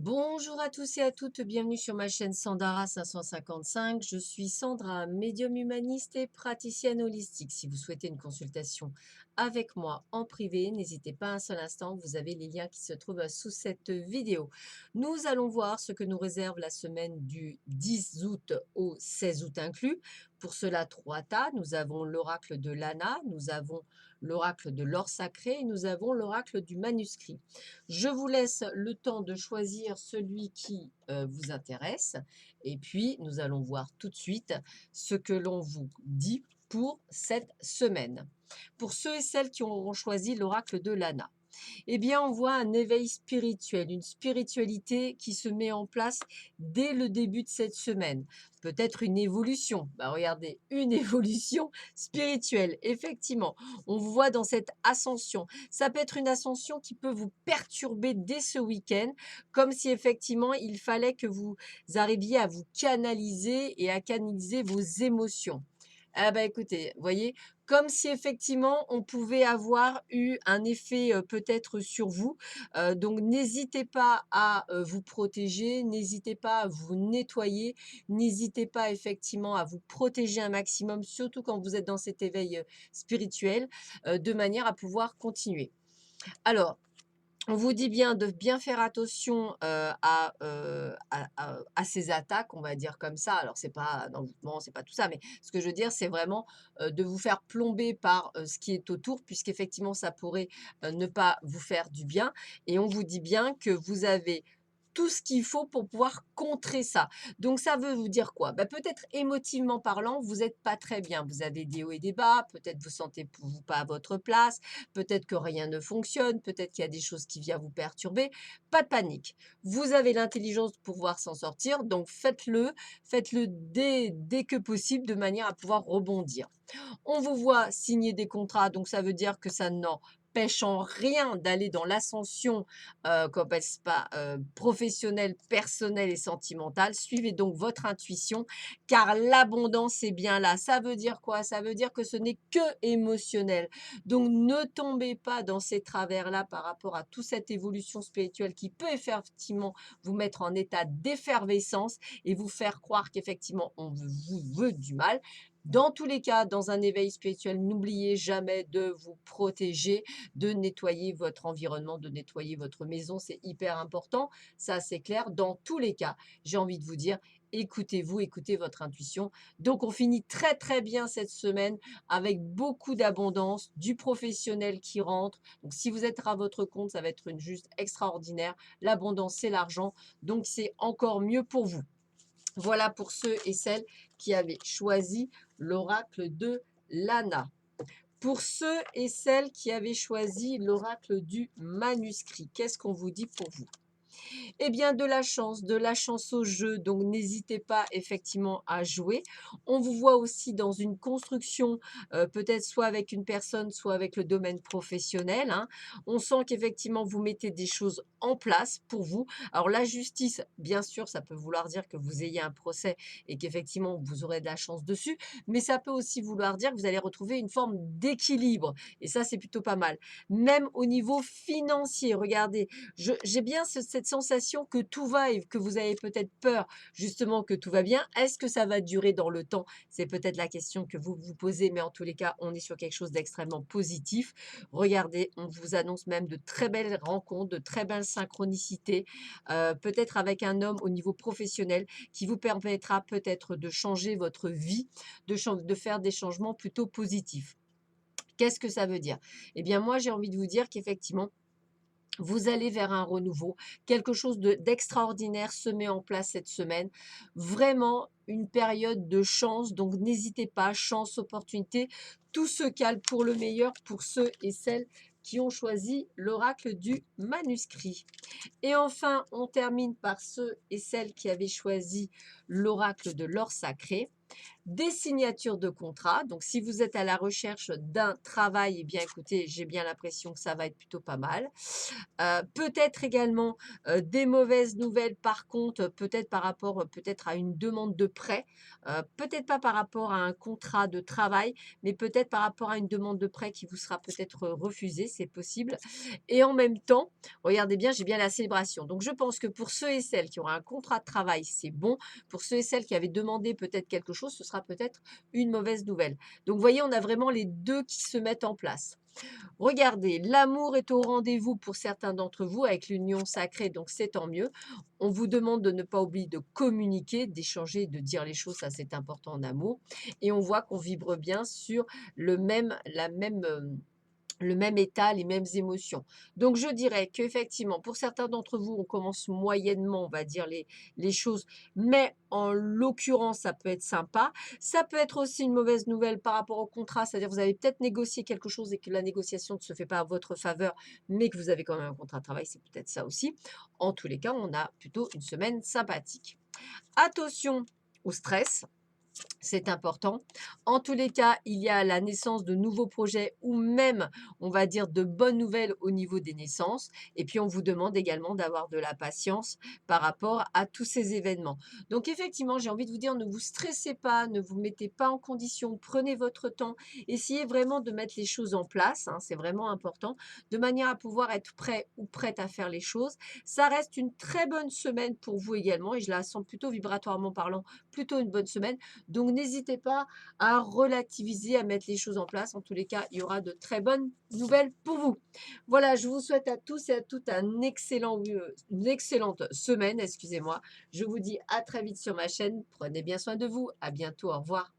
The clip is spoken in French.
Bonjour à tous et à toutes, bienvenue sur ma chaîne Sandara 555. Je suis Sandra, médium humaniste et praticienne holistique. Si vous souhaitez une consultation avec moi en privé, n'hésitez pas un seul instant, vous avez les liens qui se trouvent sous cette vidéo. Nous allons voir ce que nous réserve la semaine du 10 août au 16 août inclus. Pour cela, trois tas. Nous avons l'oracle de l'Anna, nous avons l'oracle de l'or sacré et nous avons l'oracle du manuscrit. Je vous laisse le temps de choisir celui qui vous intéresse et puis nous allons voir tout de suite ce que l'on vous dit pour cette semaine. Pour ceux et celles qui auront choisi l'oracle de l'Anna, eh bien, on voit un éveil spirituel, une spiritualité qui se met en place dès le début de cette semaine. Peut-être une évolution. Bah, regardez, une évolution spirituelle, effectivement. On vous voit dans cette ascension. Ça peut être une ascension qui peut vous perturber dès ce week-end, comme si effectivement il fallait que vous arriviez à vous canaliser et à canaliser vos émotions. Ah bah écoutez, vous voyez, comme si effectivement on pouvait avoir eu un effet peut-être sur vous. Donc n'hésitez pas à vous protéger, n'hésitez pas à vous nettoyer, n'hésitez pas effectivement à vous protéger un maximum, surtout quand vous êtes dans cet éveil spirituel, de manière à pouvoir continuer. Alors, on vous dit bien de bien faire attention à ces attaques, on va dire comme ça. Alors, c'est pas d'envoûtement, c'est pas tout ça, mais ce que je veux dire, c'est vraiment de vous faire plomber par ce qui est autour, puisqu'effectivement, ça pourrait ne pas vous faire du bien. Et on vous dit bien que vous avez tout ce qu'il faut pour pouvoir contrer ça. Donc ça veut vous dire quoi? Bah, peut-être émotivement parlant, vous êtes pas très bien. Vous avez des hauts et des bas, peut-être vous sentez vous pas à votre place, peut-être que rien ne fonctionne, peut-être qu'il y a des choses qui viennent vous perturber. Pas de panique. Vous avez l'intelligence pour pouvoir s'en sortir, donc faites-le dès que possible de manière à pouvoir rebondir. On vous voit signer des contrats, donc ça veut dire que ça n'empêche en rien d'aller dans l'ascension, qu'on appelle pas, professionnelle, personnelle et sentimentale. Suivez donc votre intuition, car l'abondance est bien là. Ça veut dire quoi? Ça veut dire que ce n'est que émotionnel. Donc ne tombez pas dans ces travers-là par rapport à toute cette évolution spirituelle qui peut effectivement vous mettre en état d'effervescence et vous faire croire qu'effectivement on vous veut du mal. Dans tous les cas, dans un éveil spirituel, n'oubliez jamais de vous protéger, de nettoyer votre environnement, de nettoyer votre maison. C'est hyper important. Ça, c'est clair. Dans tous les cas, j'ai envie de vous dire, écoutez-vous, écoutez votre intuition. Donc, on finit très, très bien cette semaine avec beaucoup d'abondance, du professionnel qui rentre. Donc, si vous êtes à votre compte, ça va être une juste extraordinaire. L'abondance, c'est l'argent. Donc, c'est encore mieux pour vous. Voilà pour ceux et celles qui avaient choisi l'oracle de l'Anna. Pour ceux et celles qui avaient choisi l'oracle du manuscrit, qu'est-ce qu'on vous dit pour vous? Eh bien, de la chance au jeu, donc n'hésitez pas effectivement à jouer. On vous voit aussi dans une construction, peut-être soit avec une personne, soit avec le domaine professionnel, hein. On sent qu'effectivement, vous mettez des choses en place pour vous. Alors la justice, bien sûr, ça peut vouloir dire que vous ayez un procès et qu'effectivement, vous aurez de la chance dessus, mais ça peut aussi vouloir dire que vous allez retrouver une forme d'équilibre et ça, c'est plutôt pas mal. Même au niveau financier, regardez, j'ai bien cette sensation que tout va et que vous avez peut-être peur justement que tout va bien. Est-ce que ça va durer dans le temps? C'est peut-être la question que vous vous posez, mais en tous les cas, on est sur quelque chose d'extrêmement positif. Regardez, on vous annonce même de très belles rencontres, de très belles synchronicités, peut-être avec un homme au niveau professionnel qui vous permettra peut-être de changer votre vie, de faire des changements plutôt positifs. Qu'est-ce que ça veut dire? Eh bien, moi, j'ai envie de vous dire qu'effectivement, vous allez vers un renouveau. Quelque chose d'extraordinaire se met en place cette semaine. Vraiment une période de chance. Donc n'hésitez pas, chance, opportunité. Tout se cale pour le meilleur pour ceux et celles qui ont choisi l'oracle du manuscrit. Et enfin, on termine par ceux et celles qui avaient choisi l'oracle de l'or sacré. des signatures de contrat. Donc si vous êtes à la recherche d'un travail, eh bien écoutez, j'ai bien l'impression que ça va être plutôt pas mal. Peut-être également, des mauvaises nouvelles par contre, peut-être par rapport, peut-être à une demande de prêt, peut-être pas par rapport à un contrat de travail, mais peut-être par rapport à une demande de prêt qui vous sera peut-être, refusée, c'est possible et en même temps, regardez bien, j'ai bien la célébration. Donc je pense que pour ceux et celles qui auront un contrat de travail, c'est bon. Pour ceux et celles qui avaient demandé peut-être quelque chose, ce sera peut-être une mauvaise nouvelle. Donc vous voyez, on a vraiment les 2 qui se mettent en place. Regardez, l'amour est au rendez-vous pour certains d'entre vous avec l'union sacrée, donc c'est tant mieux. On vous demande de ne pas oublier de communiquer, d'échanger, de dire les choses, ça c'est important en amour. Et on voit qu'on vibre bien sur le même état, les mêmes émotions. Donc je dirais qu'effectivement, pour certains d'entre vous, on commence moyennement, on va dire les choses, mais en l'occurrence, ça peut être sympa. Ça peut être aussi une mauvaise nouvelle par rapport au contrat, c'est-à-dire vous avez peut-être négocié quelque chose et que la négociation ne se fait pas à votre faveur, mais que vous avez quand même un contrat de travail, c'est peut-être ça aussi. En tous les cas, on a plutôt une semaine sympathique. Attention au stress, c'est important. En tous les cas, il y a la naissance de nouveaux projets ou même, on va dire, de bonnes nouvelles au niveau des naissances. Et puis, on vous demande également d'avoir de la patience par rapport à tous ces événements. Donc, effectivement, j'ai envie de vous dire, ne vous stressez pas, ne vous mettez pas en condition, prenez votre temps, essayez vraiment de mettre les choses en place, hein, c'est vraiment important, de manière à pouvoir être prêt ou prête à faire les choses. Ça reste une très bonne semaine pour vous également et je la sens plutôt vibratoirement parlant, plutôt une bonne semaine. Donc n'hésitez pas à relativiser, à mettre les choses en place. En tous les cas, il y aura de très bonnes nouvelles pour vous. Voilà, je vous souhaite à tous et à toutes une excellente semaine, excusez-moi. Je vous dis à très vite sur ma chaîne. Prenez bien soin de vous. À bientôt. Au revoir.